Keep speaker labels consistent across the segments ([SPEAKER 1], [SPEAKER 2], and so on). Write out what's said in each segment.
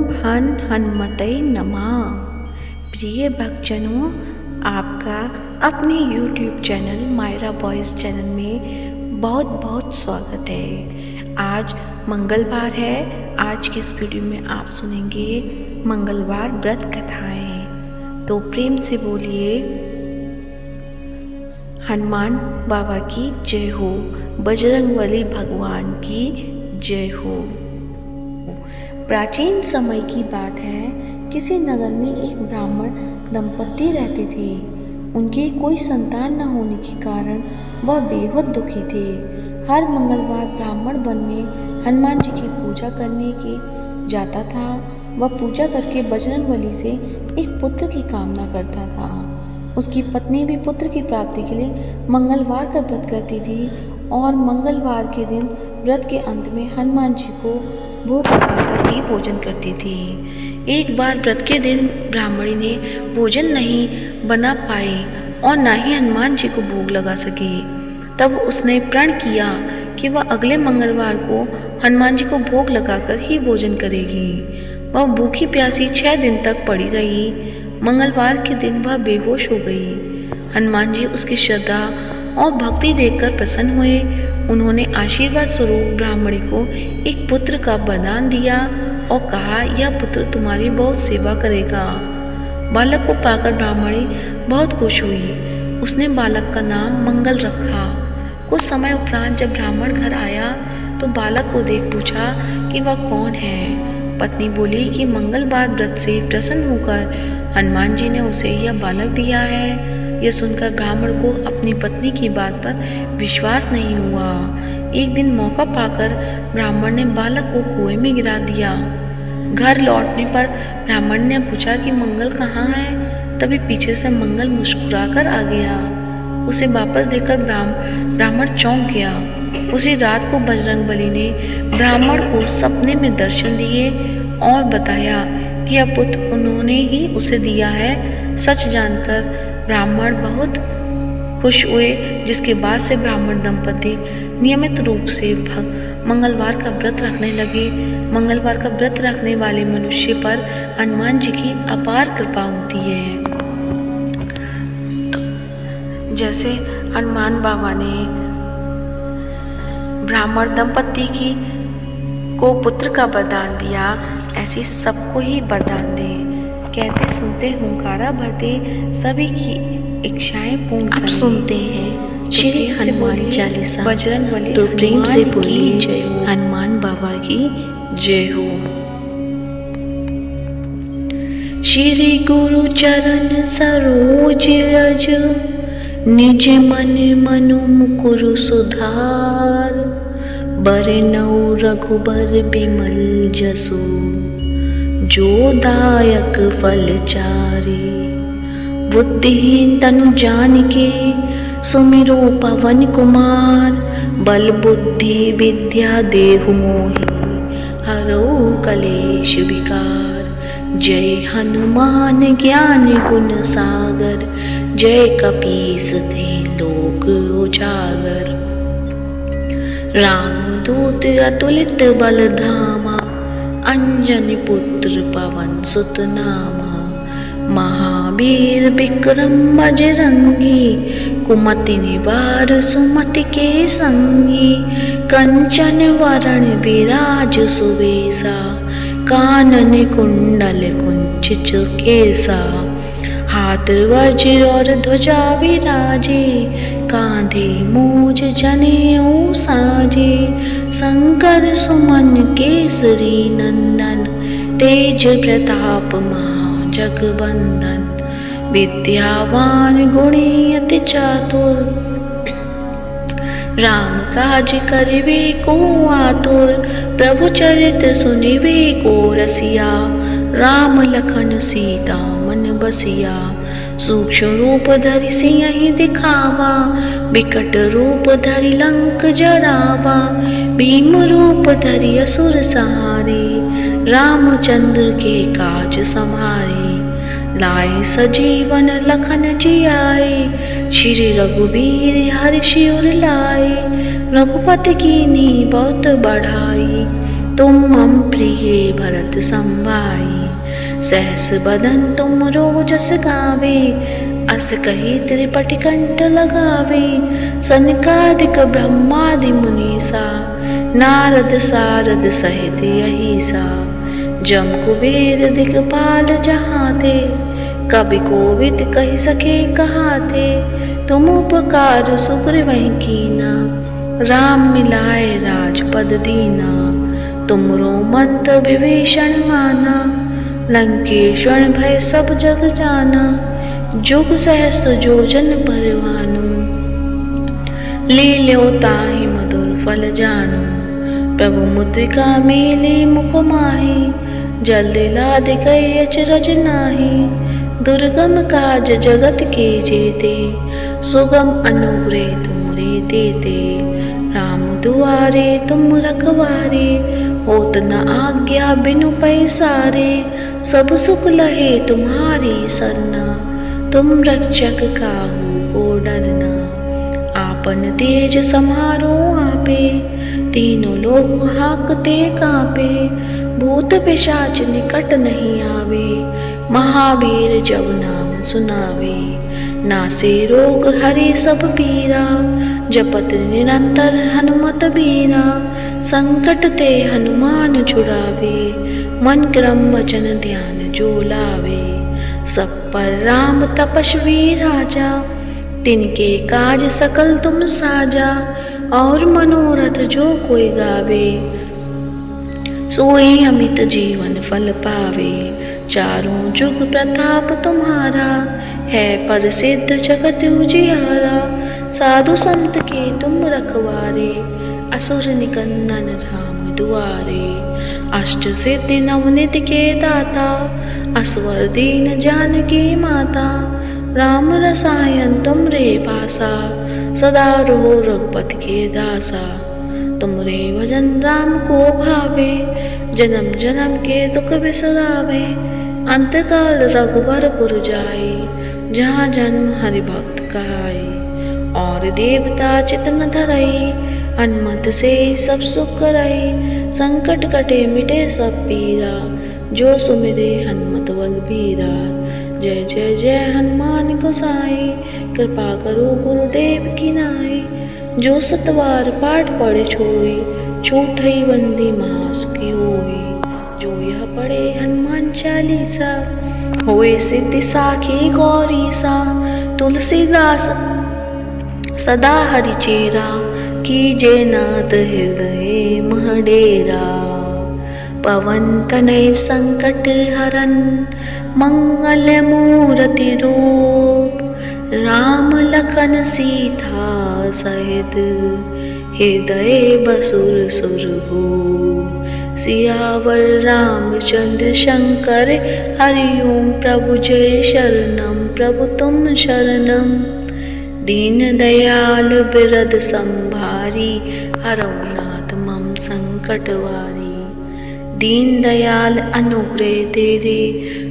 [SPEAKER 1] हन हनुमतै नमः। प्रिय भक्तजनों, आपका अपने YouTube channel Myra voice channel में बहुत बहुत स्वागत है। आज मंगलवार है। आज की इस वीडियो में आप सुनेंगे मंगलवार व्रत कथाएं। तो प्रेम से बोलिए हनुमान बाबा की जय हो, बजरंगबली भगवान की जय हो। प्राचीन समय की बात है। किसी नगर में एक ब्राह्मण दंपत्ति रहते थे। उनके कोई संतान न होने के कारण वह बेहद दुखी थे। हर मंगलवार ब्राह्मण वन में हनुमान जी की पूजा करने के जाता था। वह पूजा करके बजरंगबली से एक पुत्र की कामना करता था। उसकी पत्नी भी पुत्र की प्राप्ति के लिए मंगलवार का व्रत करती थी और मंगलवार के दिन व्रत के अंत में हनुमान जी को भोग लगाकर ही भोजन करती थी। एक बार व्रत के दिन ब्राह्मणी ने भोजन नहीं बना पाई और ना ही हनुमान जी को भोग लगा सकी। तब उसने प्रण किया कि वह अगले मंगलवार को हनुमान जी को भोग लगाकर ही भोजन करेगी। वह भूखी प्यासी 6 दिन तक पड़ी रही। मंगलवार के दिन वह बेहोश हो गई। हनुमान जी उसकी श्रद्धा और भक्ति देखकर प्रसन्न हुए। उन्होंने आशीर्वाद स्वरूप ब्राह्मणी को एक पुत्र का वरदान दिया और कहा, यह पुत्र तुम्हारी बहुत सेवा करेगा। बालक को पाकर ब्राह्मणी बहुत खुश हुई। उसने बालक का नाम मंगल रखा। कुछ समय उपरांत जब ब्राह्मण घर आया तो बालक को देख पूछा कि वह कौन है। पत्नी बोली कि मंगलवार व्रत से प्रसन्न होकर हनुमान जी ने उसे यह बालक दिया है। यह सुनकर ब्राह्मण को अपनी पत्नी की बात पर विश्वास नहीं हुआ। एक दिन मौका पाकर ब्राह्मण ने बालक को कुएं में गिरा दिया। घर लौटने पर ब्राह्मण ने पूछा कि मंगल कहाँ है। तभी पीछे से मंगल मुस्कुराकर आ गया। उसे वापस देखकर ब्राह्मण चौंक गया। उसी रात को बजरंगबली ने ब्राह्मण को सपने में दर्शन दिए और बताया कि यह पुत्र उन्होंने ही उसे दिया है। सच जानकर ब्राह्मण बहुत खुश हुए, जिसके बाद से ब्राह्मण दंपति नियमित रूप से मंगलवार का व्रत रखने लगे। मंगलवार का व्रत रखने वाले मनुष्य पर हनुमान जी की अपार कृपा होती है। तो जैसे हनुमान बाबा ने ब्राह्मण दंपति को पुत्र का वरदान दिया, ऐसी सबको ही वरदान दे। कहते सुनते हुंकारा भरते सभी की इच्छाएं पूर्ण करें। सुनते हैं श्री हनुमान चालीसा। बजरंगबली तो प्रेम से बोलिए हनुमान बाबा की जय हो। श्री गुरु चरण सरोज रज, निज मन मनु मुकुरु सुधार। बरनउँ रघुबर बिमल जसु, जो दायक फल चारि। बुद्धिहीन तनु जानिके, सुमिरो पवन कुमार। बल बुद्धि विद्या देहु मोहि, हरऊ कलेश विकार। जय हनुमान ज्ञान गुण सागर, जय कपीस तिहुँ लोक उजागर। रामदूत अतुलित बल धामा, अंजनी पुत्र पवन सुत नामा। महावीर विक्रम बजरंगी, कुमति निवार सुमति के संगी। कंचन वरण विराज सुबेसा, कानन कुंडल कुंचित केसा। हाथ वज्र और ध्वजा विराजे, कांधे मूज जनेऊ साजे। शंकर सुमन केसरी नंदन, तेज प्रताप महाजगवंदन। विद्यावान गुणी अति चातुर, राम काज करिबे को आतुर। प्रभु चरित सुनिबे को रसिया, राम लखन सीता मन बसिया। सूक्ष्म रूप धरि सियहि दिखावा, विकट रूप धरि लंक जरावा। भीम रूप धरि असुर संहारे, रामचंद्र के काज समारे। लाए सजीवन लखन जियाए, श्री रघुवीर हर्षि उर लाए। रघुपति कीन्ही बहुत बढ़ाई, तुम मम प्रिय भरत संभाई, सहस बदन तुम रोजस गावे, अस कही त्रिपटि कंठ लगावे, सनकादिक ब्रह्मादि मुनीसा, नारद सारद सहित अहिसा, जम कुबेर दिगपाल जहाते, कवि कोविद कहि सके कहाते, तुम उपकार सुग्रीवहि कीना, राम मिलाए राजपद दीना, तुमरो मंत्र विभीषण माना, लंकेश्वर भय सब जग जाना, जुग सहस्त्र जोजन परवानु, लील्यो ताहि मधुर फल जानु, प्रभु मुद्रिका मेली मुख माही, जल्दी लाद गए अचरज नाही, दुर्गम काज जगत के जेते, सुगम अनुग्रह तुमरे देते, राम दुआरे तुम रखवारे, होत न आज्ञा बिनु पैसारे, सब सुख लहे तुम्हारी सरना, तुम रक्षक काहू को डरना, आपन तेज समारो आपे, तीनों लोक हाकते कांपे, भूत पिशाच निकट नहीं आवे, महावीर जब नाम सुनावे, नासे रोग हरे सब पीरा, जपत निरंतर हनुमत बीरा, संकट ते हनुमान छुड़ावे, मन क्रम वचन ध्यान जो लावे, सब पर राम तपस्वी राजा, तिनके काज सकल तुम साजा, और मनोरथ जो कोई गावे, सोई अमित जीवन फल पावे, चारों जुग प्रताप तुम्हारा, है प्रसिद्ध जगत उजियारा, साधु संत के तुम रखवारे, असुर निकंदन राम दुआरे, अष्ट सिद्धि नवनिधि के दाता, असवर दीन जानकी माता, राम रसायन तुमरे पासा, सदा रहो रघुपति के दासा, तुमरे भजन राम को भावे, जन्म जन्म के दुख बिसरावे, अंतकाल रघुवर पुर जाए, जहाँ जन्म हरि भक्त कहाए, और देवता चित न धरई, हनुमत से सब सुख करई, संकट कटे मिटे सब पीरा, जो सुमिरे हनुमत बलबीरा, जय जय जय हनुमान गोसाई, कृपा करो गुरुदेव की नाई, जो सतवार पाठ पढ़े छोई, छूटई बंदी महासुखी होई, जो यह पढ़े हनुमान चालीसा, होए सिद्धि साखी गौरीसा, तुलसीदास सदा हरिचेरा, कीजे नाथ हृदय मह डेरा, पवन तनय संकट हरन, मंगल मूर्ति रूप, राम लखन सीता सहित, हृदय बसुर सुरभूप, सियावर रामचंद्र शंकर, हरिओम प्रभु जय शरणम प्रभु तुम शरणम, दीन दयाल बिरद संभारी, हरौ नाथ मम संकट वारी, दीन दयाल अनुग्रह तेरे,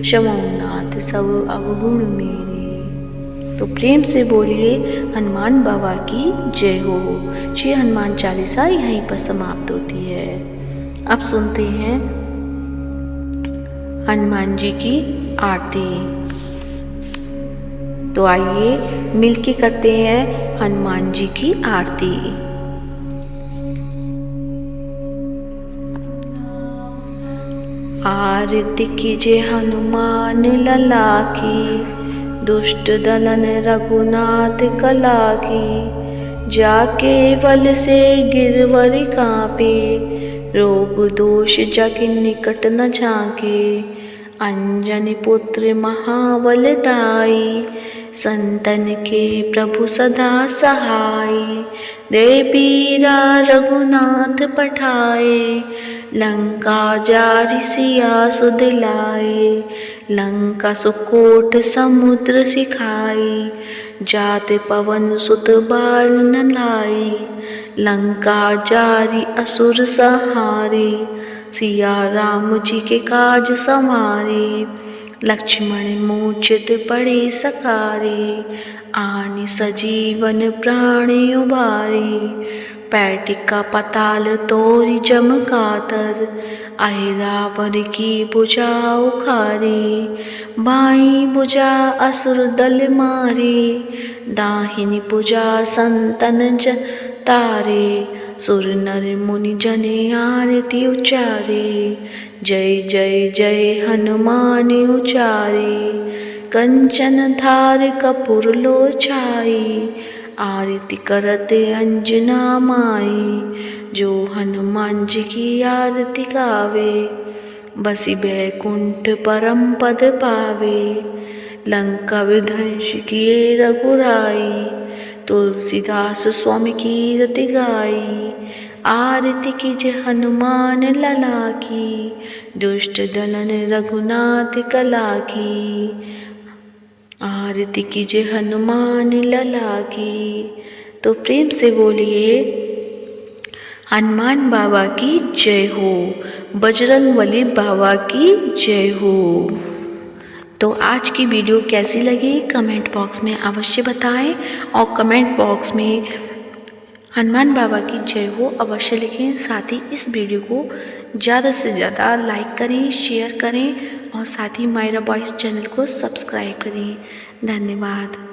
[SPEAKER 1] क्षमौ नाथ सब अवगुण मेरे। तो प्रेम से बोलिए हनुमान बाबा की जय हो। श्री हनुमान चालीसा यहीं पर समाप्त होती है। अब सुनते हैं हनुमान जी की आरती। तो आइए मिलके करते हैं हनुमान जी की आरती। आरती कीजे हनुमान लला की, दुष्ट दलन रघुनाथ कला की, जाके बल से गिरवर कांपे, रोग दोष जग निकट न झांके, अंजनी पुत्र महाबलदाई, संतन के प्रभु सदा सहाय, दे पीरा रघुनाथ पठाए, लंका जारि सिया सुध लाए, लंका सुकोट समुद्र सिखाई, जात पवन सुत बार न लाई, लंका जारी असुर सहारे, सिया राम जी के काज संवारे, लक्ष्मण मूर्छित पड़े सकारे, आनि सजीवन प्राण उबारे, पैर टिका पताल तोरी जमकातर, आए रावण की भुजा उखारी, बाई भुजा असुर दल मारे, दाहिनी भुजा संतन तारे, सुर नर मुनि जने आरती उचारे, जय जय जय हनुमान उचारे, कंचन थार कपूर लो छाई, आरती करते अंजना माई, जो हनुमान जी की आरती गावे, बसी बैकुंठ परम पद पावे, लंका विध्वंस किए रघुराई, तुलसीदास स्वामी की रति गाई, आरती कीजे हनुमान लला की, दुष्ट दलन रघुनाथ कला की, आरती कीजे हनुमान लला की। तो प्रेम से बोलिए हनुमान बाबा की जय हो, बजरंगबली बाबा की जय हो। तो आज की वीडियो कैसी लगी कमेंट बॉक्स में अवश्य बताएं और कमेंट बॉक्स में हनुमान बाबा की जय हो अवश्य लिखें। साथ ही इस वीडियो को ज़्यादा से ज़्यादा लाइक करें, शेयर करें और साथ ही मायरा बॉयज़ चैनल को सब्सक्राइब करें। धन्यवाद।